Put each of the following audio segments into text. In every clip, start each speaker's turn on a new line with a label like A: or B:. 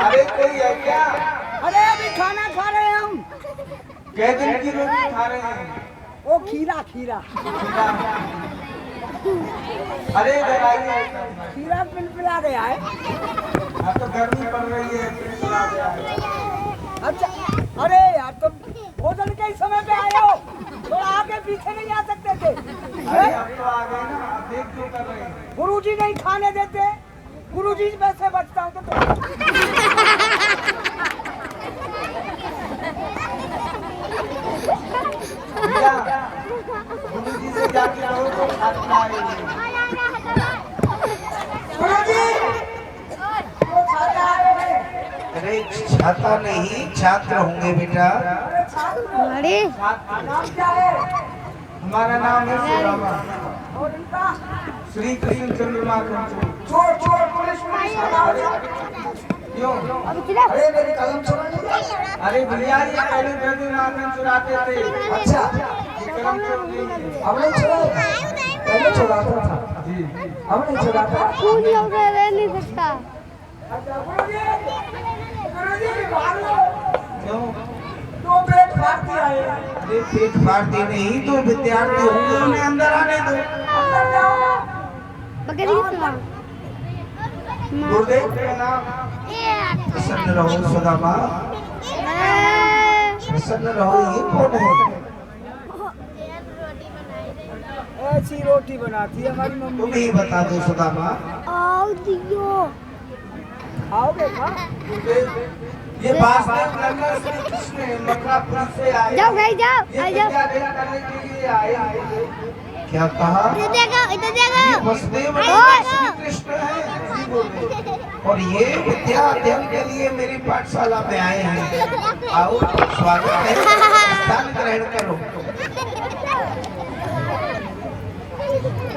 A: अरे कोई है क्या?
B: अरे अभी खाना खा रहे हैं हम।
A: कै दिन की रोटी खा रहे हैं?
B: वो खीरा खीरा
A: अरे इधर आइए।
B: खीरा पिलपिला गया है।
A: अब तो गर्मी पड़ रही है, पिलपिला गया है।
B: अच्छा अरे यार तुम भोजन के समय पे आए हो, थोड़ा आगे पीछे नहीं आ सकते थे?
A: अरे अब तो आ गए ना, अब देख क्यों कर रहे हैं?
B: गुरुजी नहीं खाने देते, गुरुजी वैसे बचता हूँ तो
A: गुरुजी से जाके रहो तो छात्र आएंगे।
B: गुरुजी वो छाता आए।
A: अरे छाता नहीं, छात्र होंगे बेटा।
C: बड़ी
B: नाम क्या है?
A: हमारा नाम है सुदामा।
B: और इनका?
A: श्री कृष्ण चंद्रमा कंचू।
B: चोर चोर पुलिस पुलिस
A: क्यों?
B: अरे मेरी कलम चुरा ली।
A: अरे भैया ये पहले दर्द नाखन चुराते थे।
B: अच्छा
A: ये कलम चोर नहीं है।
B: हमने चुराया, पहले चुराता था
A: जी
B: हमने चुराता।
C: फूल लोग रह नहीं सकता।
B: अच्छा गुरुजी, गुरुजी बाहर लो।
A: क्यों?
B: दो पेट फाड़ दिया है।
A: अरे पेट फाड़ते नहीं तो विद्यार्थी होंगे, उन्हें अंदर आने दो।
B: अंदर जाओ।
C: बकरी की सुना
A: गुरुदेव का नाम प्रसन्न रहो सुदामा, प्रसन्न रहो। ये कौन है?
B: ऐसी रोटी बनाती है हमारी मम्मी।
A: तुम ही बता दो सुदामा।
C: आओ दियो
B: आओगे खा?
A: ये वासुदेव नगर श्री कृष्ण मथुरापुरी से आए।
C: जाओ भाई जाओ
A: ये
C: आ जाओ।
A: विद्या दान करने के लिए आए हैं। क्या कहा?
C: इधर देखो इधर
A: ये
C: देखो।
A: वासुदेव
C: ओए।
A: नगर श्री कृष्ण है जी बोल रहे। और ये विद्या अध्ययन के लिए मेरी पाठशाला में आए हैं। आओ स्वागत है, स्थान ग्रहण करो।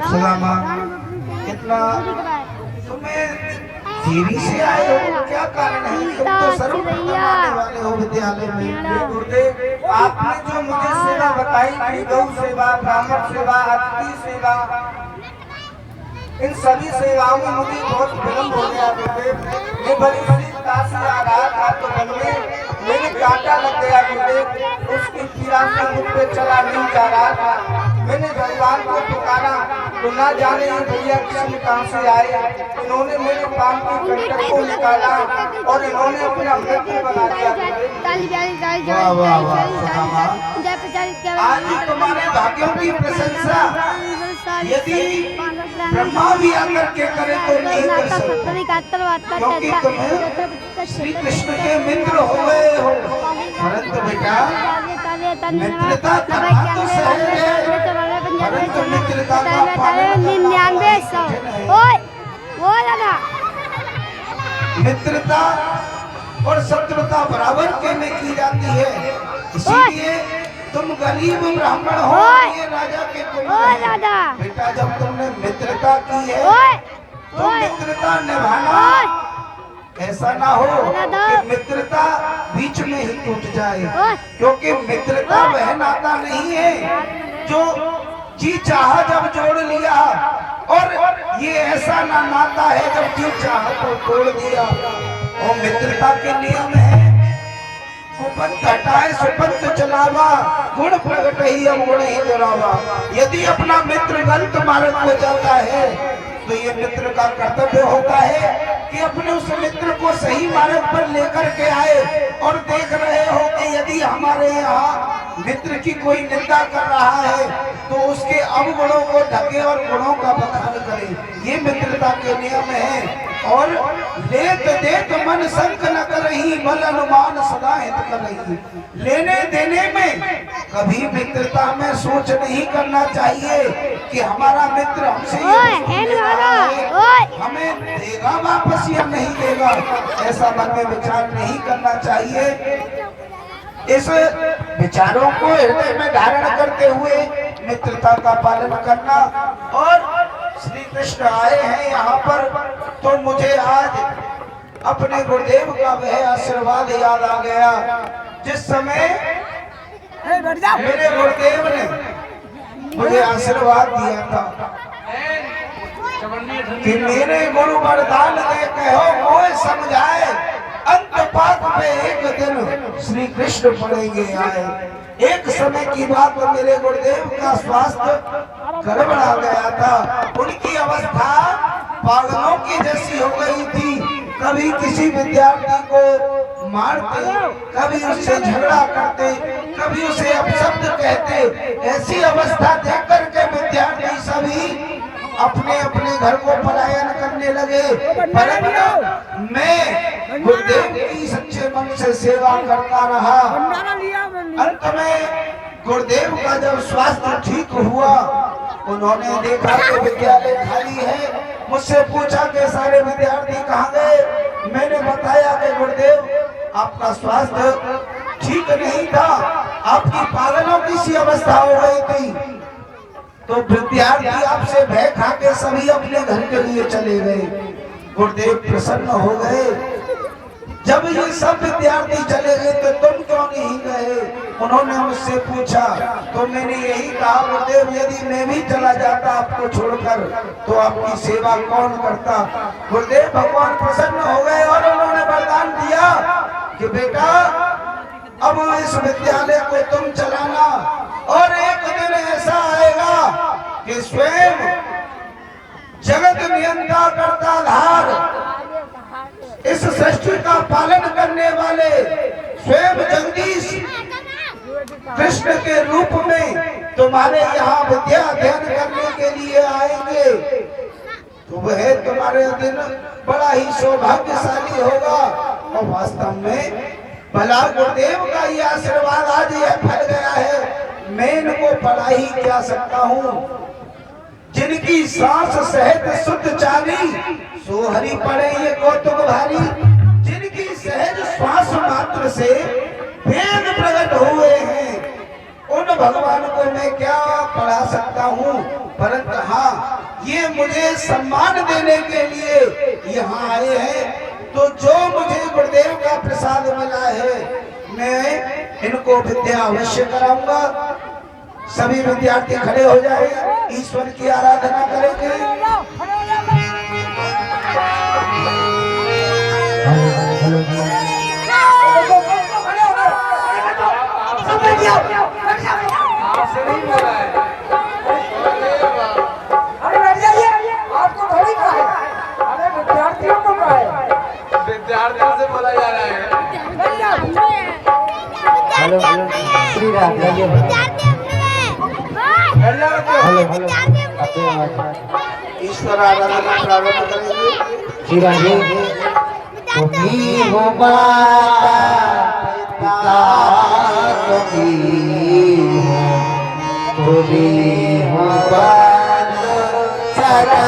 A: सुदामा कितना तुम्हें देरी से आए हो, क्या कारण है? तुम तो सर्वप्रथम आने वाले हो विद्यालय में। गुरुदेव आपने जो मुझे सेवा बताई थी, गौ सेवा, ब्राह्मण सेवा, अतिथि सेवा, इन सभी सेवाओं में मुझे बहुत विलम्ब हो गया गुरुदेव। मैं बड़ी शीघ्रता से आ रहा था तो मन में मेरे कांटा लग गया गुरुदेव। उसकी पीड़ा से मुझ पे चला नहीं जा रहा था। मैंने भगवान को पुकारा तो ना जाने ये भैया किसी कहां से आए। इन्होंने मेरे पान की कंटक को निकाला और इन्होंने अपना मृत्यु बना दिया। वाह वाह वाह सुदामा, आज तुम्हारे भाग्यों की प्रशंसा यदि ब्रह्मा भी आकर के करे तो नहीं कर सकते, क्योंकि तुम श्री कृष्ण के मित्र हो गए हो। परंतु बेटा मित्रता करना तो सहज है, परंतु मित्रता का पालन
C: 99 ओए वो लगा
A: मित्रता और शत्रुता बराबर के में की जाती है। इसीलिए तुम गरीब ब्राह्मण हो, ये राजा के कुल में
C: ओए
A: है।
C: दादा
A: बेटा जब तुमने मित्रता की है
C: ओए
A: तो
C: ओए
A: मित्रता निभाना, ऐसा ना हो कि मित्रता बीच में ही टूट जाए। क्योंकि मित्रता वह नाता नहीं है जो जी चाहा जब जोड़ लिया, और ये ऐसा ना नाता है जब जी चाहा तो तोड़ दिया। और मित्रता के नियम है कुपंथ हटाए सुपंथ चलावा, गुण प्रगट ही अवगुण ही दुरावा। यदि अपना मित्र गलत मार्ग को जाता है तो ये मित्र का कर्तव्य होता है कि अपने उस मित्र को सही मार्ग पर लेकर के आए। और देख रहे हो कि यदि हमारे यहाँ मित्र की कोई निंदा कर रहा है तो उसके अवगुणों को ढके और गुणों का बखान करे। ये मित्रता के नियम है। और लेत देत मन संक न करही, बल अनुमान सदा हित करही। लेने देने में कभी मित्रता में सोच नहीं करना चाहिए कि हमारा मित्र हमसे हमें देगा वापस या नहीं देगा, ऐसा मन में विचार नहीं करना चाहिए। इस विचारों को हृदय में धारण करते हुए मित्रता का पालन करना। और श्री कृष्ण आए हैं यहाँ पर, तो मुझे आज अपने गुरुदेव का वह आशीर्वाद याद आ गया जिस समय मेरे गुरुदेव ने मुझे आशीर्वाद दिया था कि मेरे गुरु वरदान दे कहो मोह समझाए, अंत पात में एक दिन श्री कृष्ण पड़ेंगे आए। एक समय की बात, मेरे गुरुदेव का स्वास्थ्य गड़बड़ा गया था। उनकी अवस्था पागलों की जैसी हो गई थी। कभी किसी विद्यार्थी को मारते, कभी उससे झगड़ा करते, कभी उसे अपशब्द कहते। ऐसी अवस्था देख करके विद्यार्थी सभी अपने अपने घर को पलायन करने लगे। परंतु मैं गुरुदेव की सच्चे मन से सेवा करता रहा। अंत में गुरुदेव का जब स्वास्थ्य ठीक हुआ, उन्होंने देखा कि विद्यालय खाली है। मुझसे पूछा कि सारे विद्यार्थी कहाँ गए। मैंने बताया कि गुरुदेव आपका स्वास्थ्य ठीक नहीं था, आपकी पागलों की सी अवस्था हो गई थी। तो विद्यार्थी आपसे भय खा के सभी अपने घर के लिए चले गए। गुरुदेव प्रसन्न हो गए। जब ये सब विद्यार्थी चले गए तो तुम क्यों नहीं गए? उन्होंने मुझसे पूछा तो मैंने यही कहा, गुरुदेव यदि मैं भी चला जाता आपको छोड़कर तो आपकी सेवा कौन करता। गुरुदेव भगवान प्रसन्न हो गए और उन्होंने वरदान दिया कि बेटा अब इस विद्यालय को तुम चलाना, और एक दिन ऐसा आएगा कि स्वयं जगत नियंता करता धार, इस सृष्टि का पालन करने वाले स्वयं जगदीश कृष्ण के रूप में तुम्हारे यहाँ विद्या अध्ययन करने के लिए आएंगे। तो वह तुम्हारे दिन बड़ा ही सौभाग्यशाली होगा। और वास्तव में भला गुरुदेव का ये आशीर्वाद आज यह फल गया है। मैं इनको पढ़ा ही क्या सकता हूँ। जिनकी सांस सहित शुद्ध चाली, सो हरि पड़े ये कौतुक भारी। जिनकी सहज श्वास मात्र से वेद प्रकट हुए हैं, उन भगवान को मैं क्या पढ़ा सकता हूँ। परंतु हाँ, ये मुझे सम्मान देने के लिए यहाँ आए हैं। तो जो मुझे गुरुदेव का प्रसाद मिला है, मैं इनको विद्या अवश्य कराऊंगा। सभी विद्यार्थी खड़े हो जाए, ईश्वर की आराधना करेंगे।
B: विद्यार्थियों से बोला जा रहा है।
D: हेलो श्री राम
A: ईश्वर आराधना प्रारंभ करेंगे।
D: श्री राम तुम्ही हो माता पिता तुम्ही हो बांधो सदा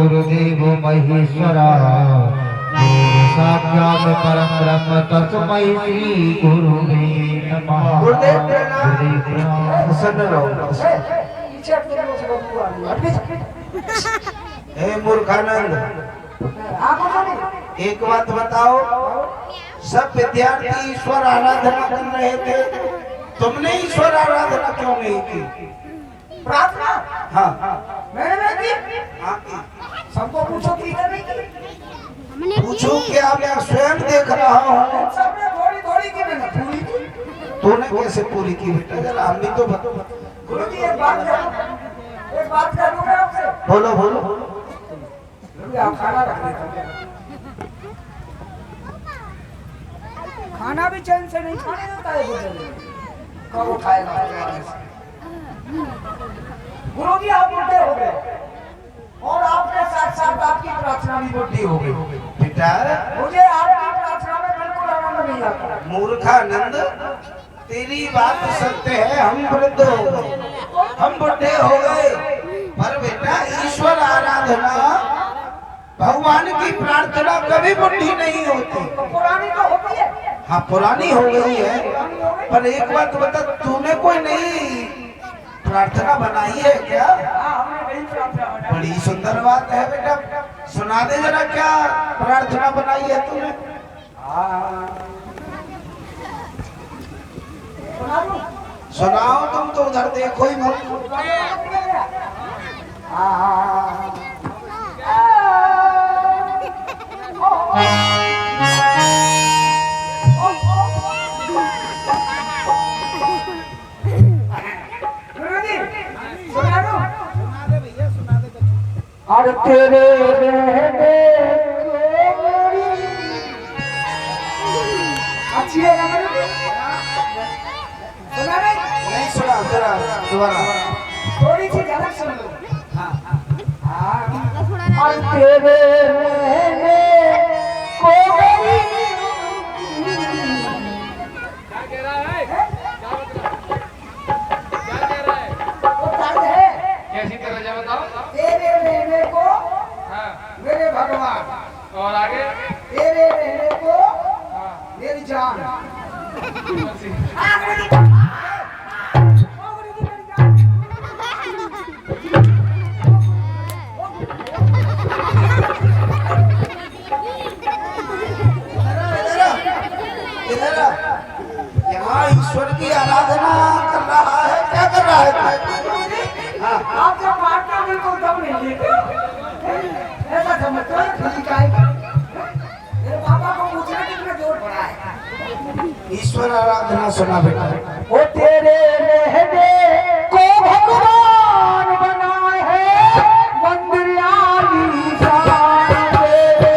D: गुरुदेव महेश्वरा गुरु साक्षात् परम ब्रह्म तस्मै श्री गुरुवे नमः।
A: गुरुदेव प्रणाम।
D: गुरुदेव प्रणाम।
A: प्रसन्न रहो।
B: पीछे अपने लोग से बंधु आ रही है।
A: हे मूर्खानंद,
B: आपको सुनी?
A: एक बात बताओ, सब विद्यार्थी ईश्वर आराधना कर रहे थे, तुमने ईश्वर आराधना क्यों नहीं की?
B: प्रार्थना
A: हाँ
B: मैंने की।
A: हाँ की।
B: सबको पूछो की नहीं की?
C: हमने
A: पूछू क्या? मैं स्वयं देख रहा हूँ।
B: सबने थोड़ी थोड़ी की मैंने पूरी की।
A: तूने कैसे पूरी की बेटा? जरा हम भी तो बताओ।
B: गुरु जी एक बात करूँ मैं आपसे।
A: बोलो बोलो।
B: गुरु जी आप खाना रख लेते। खाना भी चैन से नहीं खाने देता है गुरु। कब उठाएगा? गुरु जी आप बुढ़े हो गए और आपके साथ साथ आपकी प्रार्थना भी बुढ़ी हो गई।
A: बेटा
B: मुझे आपकी प्रार्थना में बिल्कुल आनंद नहीं आता।
A: मूर्खानंद, तेरी बात सत्य है, हम वृद्ध हो गए, हम बुढ़े हो गए, पर बेटा ईश्वर आराधना, भगवान की प्रार्थना कभी बुढ़ी नहीं होती।
B: पुरानी तो होती है।
A: हाँ पुरानी हो गई है, पर एक बात बता, तूने कोई नई प्रार्थना बनाई है क्या?
B: हमने नहीं प्रार्थना बनाई।
A: बड़ी सुंदर बात है बेटा, सुना दे जरा, क्या प्रार्थना बनाई है तूने? सुनाओ, तुम तो उधर देखो ही मत।
B: और तेरे रहने अच्छी है ना? सुना
A: नहीं सुना, जरा दोबारा।
B: थोड़ी सी झलक सुन लो।
C: थोड़ा
B: और तेरे रहने को
E: कैसी तरह जा बताओ।
B: तेरे रहने को
E: हाँ।
B: मेरे भगवान,
E: और आगे
B: तेरे रहने को मेरी जान।
A: इधर आ। यहाँ ईश्वर की आराधना कर रहा है, क्या कर रहा है? हाँ।
B: आप जब मारते हो बिल्कुल दम नहीं लेते, ऐसा समझते हो ठीक है। मेरे पापा को पूछना कितना जोर पड़ा है।
A: ईश्वर आराधना सुना बेटा।
B: वो तेरे रहने को भगवान बनाए है मंदिर आलीशान तेरे।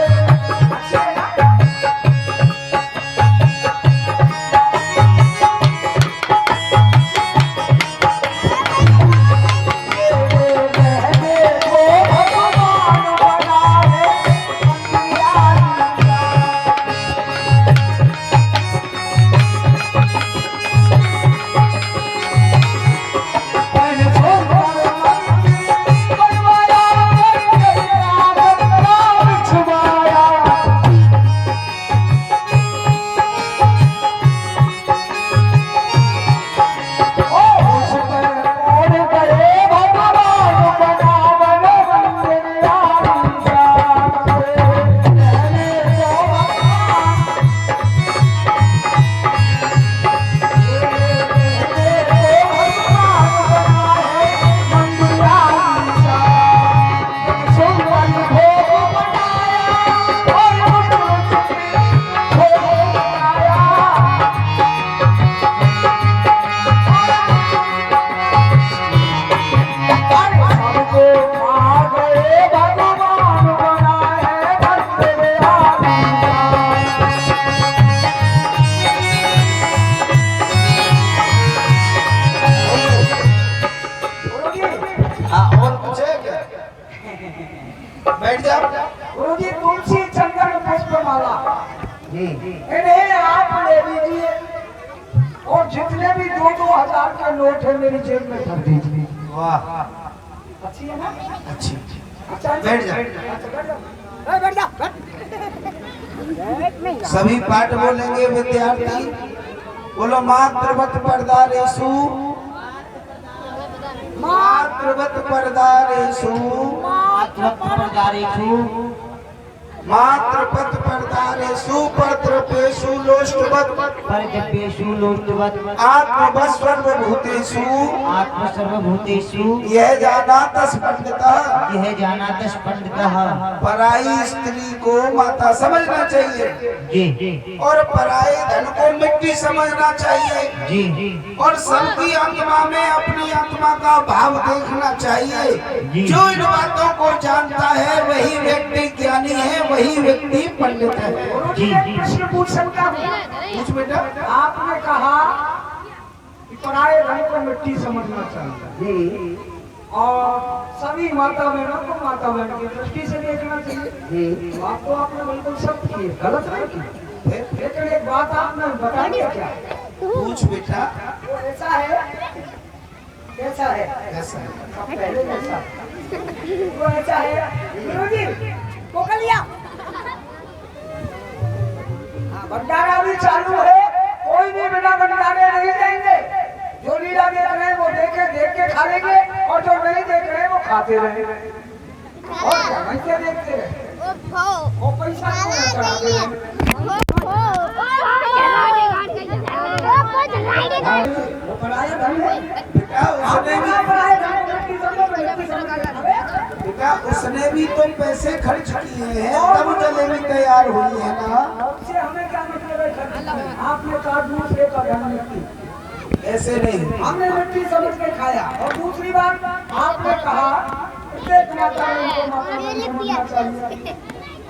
A: बैठ जाओ।
B: गुरुजी तुलसी चंदन पुष्पमाला इन्हें आप ले लीजिए और जितने भी 2-2 हज़ार के नोट है मेरी जेब में भर दीजिए।
A: वाह
B: अच्छी है ना?
A: अच्छी।
B: अच्छा
A: बैठ जा।
B: बैठ जा
A: सभी पाठ बोलेंगे विद्यार्थी। बोलो मातृवत परदारेषु मातृवत परदारेषु मातृपत परदारेषु परद्रपेषु लोष्टवत आत्मवत् सर्वभूतेषु यह जानातस पंडितः पराई स्त्री को माता समझना चाहिए और पराये धन को मिट्टी समझना चाहिए और सबकी आत्मा में अपनी आत्मा का भाव देखना चाहिए। जो इन बातों को जानता है वही व्यक्ति ज्ञानी है, वही व्यक्ति पंडित है।
B: जी प्रश्न पूछ सकता हूँ?
A: पूछ बेटा।
B: आपने कहा कि पराये धन को मिट्टी समझना चाहिए और सभी माता बहनों को माता बहन की दृष्टि से देखना चाहिए। आपको आपने बिल्कुल सब किए, गलत नहीं किए, लेकिन एक बात आपने बताइए क्या?
A: पूछ बेटा।
B: वो ऐसा है, कैसा है?
A: कैसा है?
B: पहले कैसा? वो ऐसा है गुरुजी कोकलिया भंडारा भी चालू है, कोई भी बिना भंडारे नहीं जाएंगे। जो लीला देख रहे हैं वो देख के खा लेंगे और जो नहीं देख रहे हैं वो खाते रहेंगे और क्या वैसे देखते रहे वो पैसा क्यों चढ़ाते रहेंगे? वो पराया धन है।
A: बेटा उसने भी
B: पराया धन है, मिट्टी समझो, मिट्टी समझो।
A: बेटा उसने भी तो पैसे खर्च किए हैं तब जलेबी तैयार हुई है ना।
B: उससे हमें क्या मतलब है? आपने कहा दूसरे का धन मिट्टी,
A: ऐसे नहीं।
B: हमने मिट्टी समझ के खाया। और दूसरी बात आपने कहा प्रत्येक माता को समझना चाहिए।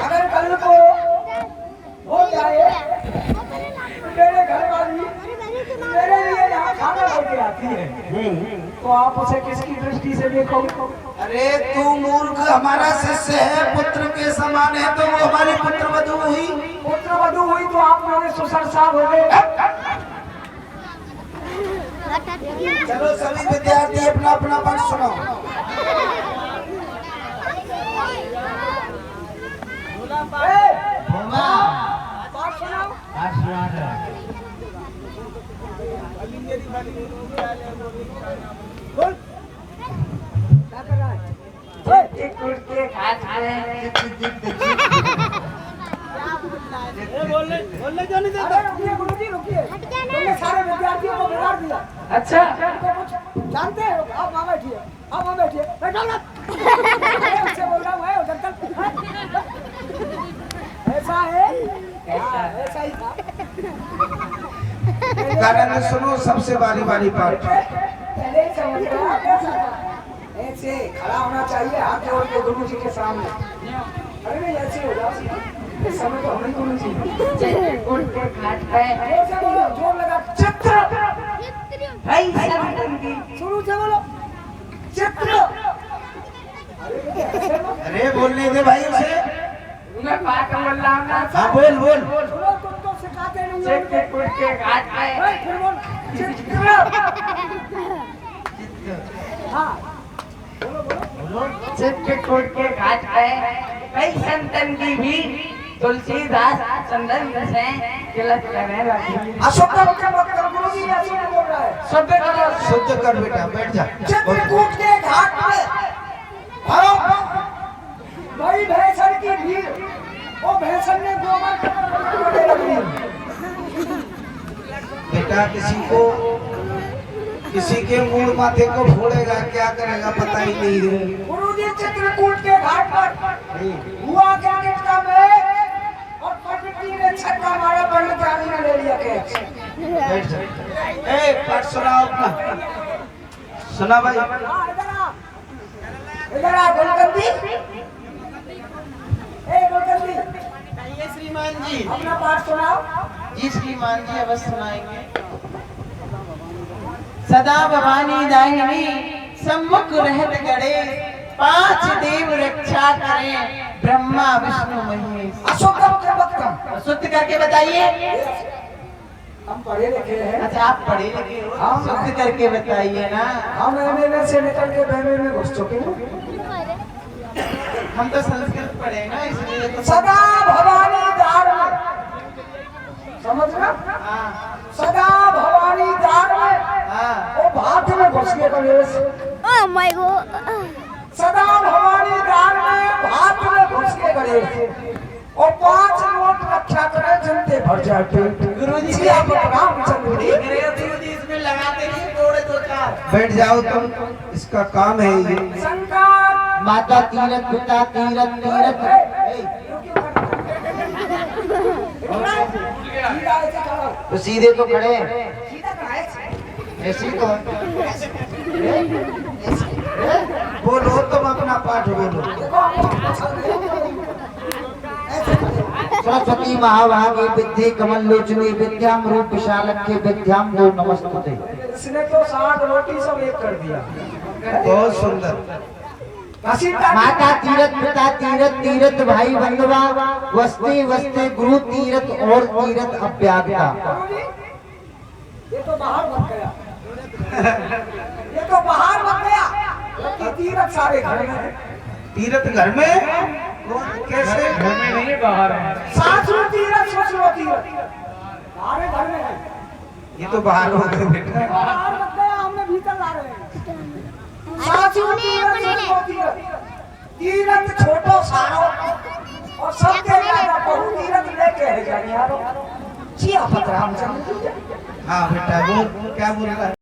B: अगर कल को हो जाए मेरे घर वाली मेरे लिए यहाँ खाना लेके आती है तो आप उसे किसकी दृष्टि से देखोगे?
A: अरे तू मूर्ख, हमारा शिष्य है, पुत्र के समान है, तो वो हमारी पुत्र वधू हुई।
B: पुत्र वधू हुई तो आप मेरे ससुर साहब हो गए।
A: चलो सभी विद्यार्थी अपना अपना पक्ष सुनाओ।
B: बात सुनाओ। बोल क्या कर रहा है? रुकिए गुरुजी रुकिए, तुमने सारे विद्यार्थियों को बिगाड़ दिया।
E: अच्छा
B: जानते हो आप वहाँ बैठिए, आप वहाँ बैठिए, बैठो ना। उससे बोल रहा हूँ उधर चल। ऐसा है, ऐसा ही था।
A: कारण सुनो सबसे बारी बारी पाठ।
B: पहले ही समझ गया कैसा था। ऐसे खड़ा होना चाहिए हाथ जोड़ के गुरु जी के सामने। अरे नहीं ऐसे हो जाओ, इस समय तो हमें गुरु जी उनके घाट पे ऐसे बोलो, जोर लगा चित्र शुरू से बोलो चित्र।
A: अरे बोलने दे भाई उसे।
E: मैं बात बोल रहा हूँ ना।
A: हाँ बोल बोल।
B: सुनो तुम तो सिखाते नहीं हो।
E: चित्रकूट के घाट पे
B: फिर बोल चित्र। हाँ
E: चित्रकूट के घाट पे कई संतन की भी तुलसीदास चंदन से तिलक करने लगे।
B: अशोक का गुरु जी अशोक बोल रहा है।
E: शुद्ध करो।
A: शुद्ध कर बेटा, बैठ जा।
B: चित्रकूट के घाट पे भाई भैंसन की भीड़, वो भैंसन ने गोबर
A: बेटा किसी के मूड माथे को फोड़ेगा, क्या करेगा पता ही नहीं है।
B: गुरु जी चित्रकूट के घाट पर हुआ क्रिकेट का मैच और पंडित जी ने छक्का मारा, पंडित आदमी ने ले लिया कैच।
A: बैठ जा। ए पाठ सुनाओ अपना। सुना भाई।
B: हाँ, इधर आ गोलकंदी। ए गोलकंदी
F: ये श्रीमान जी।
B: अपना पाठ सुनाओ।
F: जी श्रीमान जी अवश्य सुनाएंगे। सदा भवानी दाहिनी सम्मुख रहत गणेश, पांच देव रक्षा करें ब्रह्मा विष्णु महेश।
B: अशोकम के बक्कम।
F: शुद्ध करके बताइए।
B: हम पढ़े लिखे हैं।
F: अच्छा आप पढ़े लिखे हो, शुद्ध करके बताइए ना।
B: हम एमएलए से निकल के एमए में घुस चुके हैं।
F: हम तो संस्कृत पढ़े ना इसलिए तो
B: सदा भवानी द्वार में, समझ ना,
F: हाँ
B: सदा भवानी द्वार में
F: हाँ
B: वो भात में घुस के गणेश,
C: Oh my god.
B: सदा भवानी द्वार में भात में घुस के गणेश और 5 नोट रक्षा करे जनते भर जाए पेट।
F: गुरुजी
B: जी आप रामचंद्र जी
F: गुरुजी इसमें लगाते नहीं थोड़े 2-4
A: बैठ जाओ तुम, इसका काम है ये।
B: शंकर
D: माता तीरथ पिता तीरथ तीरथ तो सीधे तो खड़े हैं। ऐसे ही तो
A: बोलो तुम अपना पाठ बोलो।
D: सरस्वती महाभागे विद्ये कमल लोचने विद्याम रूप विशालक्ष्य विद्याम दो नमस्ते।
B: इसने तो 60 रोटी सब एक कर दिया।
A: बहुत सुंदर।
D: माता तीरथ पिता तीरथ तीरथ भाई बंधवा वस्ते वस्ते गुरु तीरथ और तीरथ अभ्यागता।
B: ये तो बाहर बन गया, ये तो बाहर बन गया, ये तीरथ सारे घर में है।
A: तीरथ घर में कैसे?
E: घर में नहीं बाहर है।
B: सासू तीरथ ससुर तीरथ सारे घर में है।
A: ये तो बाहर हो गए बेटा।
B: बाहर बन गया, हमने भीतर ला रहे हैं। सासू तीरथ ससुर तीरथ, तीरथ छोटो सारो और सबके ज्यादा बहु तीरथ लेके है जानियारो। जी आप रामचंद्र।
A: हाँ बेटा बोल, क्या बोल रहा है?